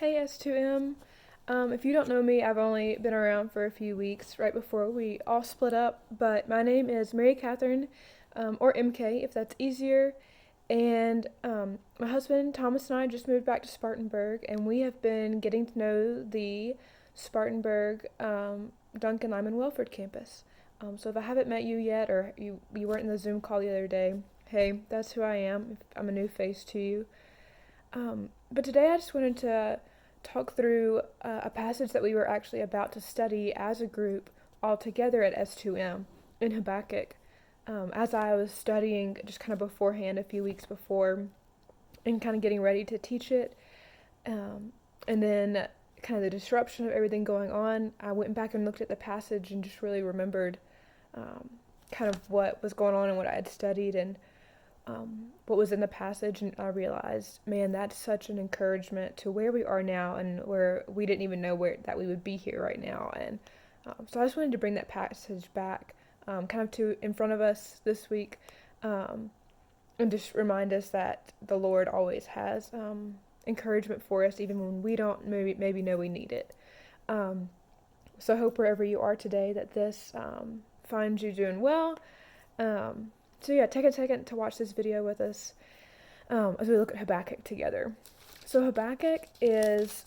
Hey S2M. If you don't know me, I've only been around for a few weeks right before we all split up, but my name is Mary Catherine, or MK if that's easier. And my husband Thomas and I just moved back to Spartanburg, and we have been getting to know the Spartanburg Duncan Lyman Welford campus. So if I haven't met you yet, or you weren't in the Zoom call the other day, hey, that's who I am. I'm a new face to you. But today I just wanted to talk through a passage that we were actually about to study as a group all together at S2M in Habbakuk. As I was studying just kind of beforehand a few weeks before and kind of getting ready to teach it, and then kind of the disruption of everything going on, I went back and looked at the passage and just really remembered kind of what was going on and what I had studied and what was in the passage, and I realized, man, that's such an encouragement to where we are now and where we didn't even know where that we would be here right now. And so I just wanted to bring that passage back, kind of to in front of us this week, and just remind us that the Lord always has encouragement for us, even when we don't maybe know we need it. So I hope wherever you are today that this finds you doing well. So yeah, take a second to watch this video with us as we look at Habbakuk together. So Habbakuk is,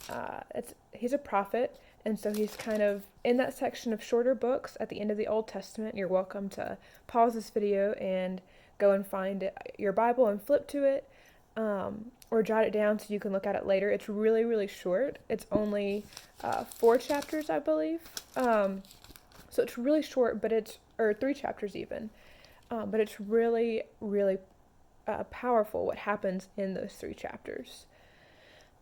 he's a prophet, and so he's kind of in that section of shorter books at the end of the Old Testament. You're welcome to pause this video and go and find your Bible and flip to it, or jot it down so you can look at it later. It's really, really short. It's only 4 chapters, I believe. So it's really short, or 3 chapters even. But it's really, really powerful what happens in those 3 chapters.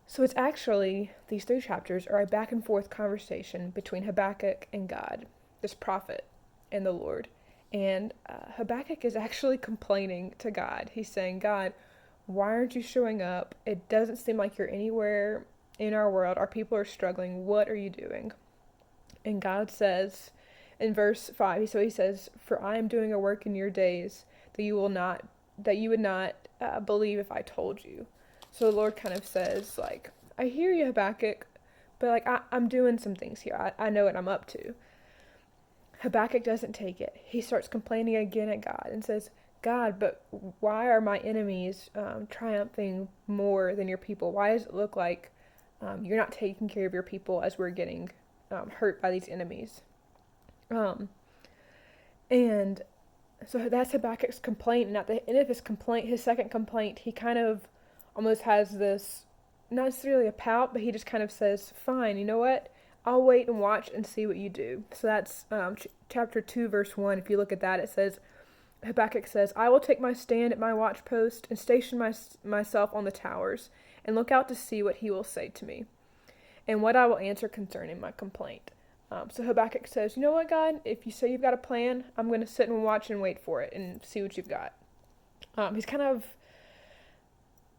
So it's actually, these 3 chapters are a back and forth conversation between Habbakuk and God, this prophet and the Lord. And Habbakuk is actually complaining to God. He's saying, God, why aren't you showing up? It doesn't seem like you're anywhere in our world. Our people are struggling. What are you doing? And God says, in verse 5, he says, "For I am doing a work in your days that you would not believe if I told you." So the Lord kind of says, like, I hear you, Habbakuk, but like I'm doing some things here. I know what I'm up to. Habbakuk doesn't take it. He starts complaining again at God and says, God, but why are my enemies triumphing more than your people? Why does it look like you're not taking care of your people as we're getting hurt by these enemies? And so that's Habakkuk's complaint, and at the end of his complaint, his second complaint, he kind of almost has this, not necessarily a pout, but he just kind of says, fine, you know what? I'll wait and watch and see what you do. So that's chapter 2, verse 1. If you look at that, it says, Habakkuk says, I will take my stand at my watch post and station myself on the towers and look out to see what he will say to me and what I will answer concerning my complaint. So Habakkuk says, you know what, God, if you say you've got a plan, I'm going to sit and watch and wait for it and see what you've got. He's kind of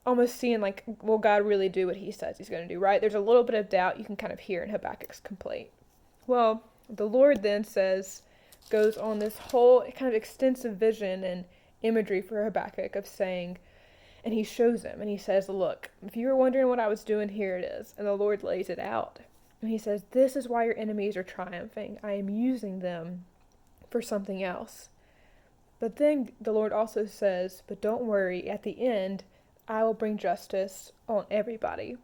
almost seeing like, will God really do what he says he's going to do, right? There's a little bit of doubt you can kind of hear in Habakkuk's complaint. Well, the Lord then goes on this whole kind of extensive vision and imagery for Habakkuk of saying, and he shows him and he says, look, if you were wondering what I was doing, here it is. And the Lord lays it out. And he says, this is why your enemies are triumphing. I am using them for something else. But then the Lord also says, but don't worry, at the end, I will bring justice on everybody,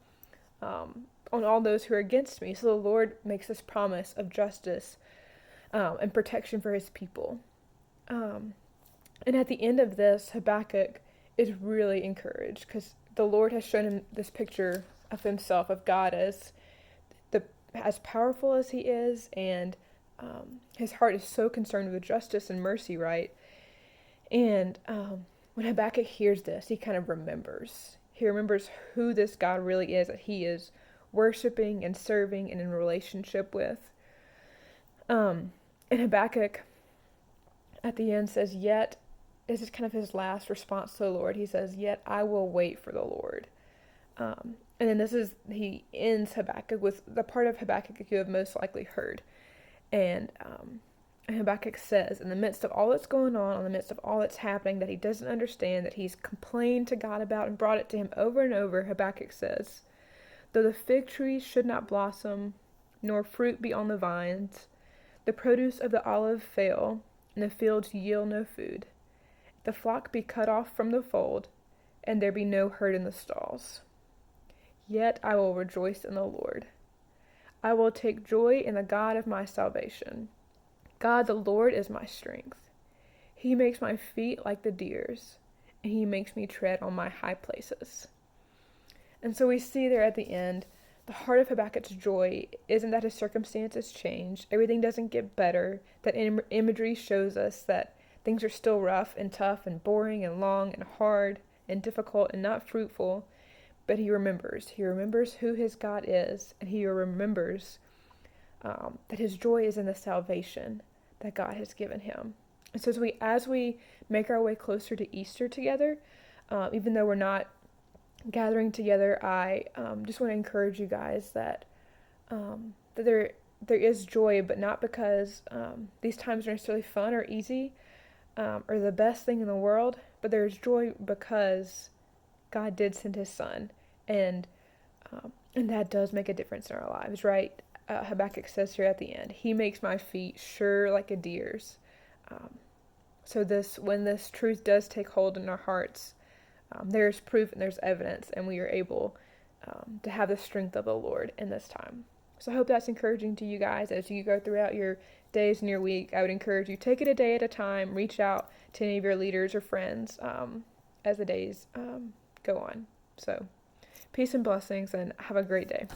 on all those who are against me. So the Lord makes this promise of justice and protection for his people. And at the end of this, Habakkuk is really encouraged because the Lord has shown him this picture of himself, of God as powerful as he is, and his heart is so concerned with justice and mercy, right? And when Habakkuk hears this, he kind of remembers. He remembers who this God really is, that he is worshiping and serving and in relationship with. And Habakkuk at the end says, yet, this is kind of his last response to the Lord. He says, yet I will wait for the Lord. And then he ends Habakkuk with the part of Habakkuk you have most likely heard. And Habakkuk says, in the midst of all that's going on, in the midst of all that's happening, that he doesn't understand, that he's complained to God about and brought it to him over and over, Habakkuk says, Though the fig tree should not blossom, nor fruit be on the vines, the produce of the olive fail, and the fields yield no food, the flock be cut off from the fold, and there be no herd in the stalls. Yet I will rejoice in the Lord. I will take joy in the God of my salvation. God the Lord is my strength. He makes my feet like the deer's, and he makes me tread on my high places. And so we see there at the end, the heart of Habakkuk's joy isn't that his circumstances change. Everything doesn't get better. That imagery shows us that things are still rough and tough and boring and long and hard and difficult and not fruitful. But he remembers. He remembers who his God is, and he remembers that his joy is in the salvation that God has given him. And so as we make our way closer to Easter together, even though we're not gathering together, I just want to encourage you guys that that there is joy, but not because these times are necessarily fun or easy or the best thing in the world, but there's joy because God did send his son, and that does make a difference in our lives, right? Habakkuk says here at the end, he makes my feet sure like a deer's. So when this truth does take hold in our hearts, there's proof and there's evidence, and we are able to have the strength of the Lord in this time. So I hope that's encouraging to you guys as you go throughout your days and your week. I would encourage you, take it a day at a time, reach out to any of your leaders or friends as the days go on. So peace and blessings, and have a great day.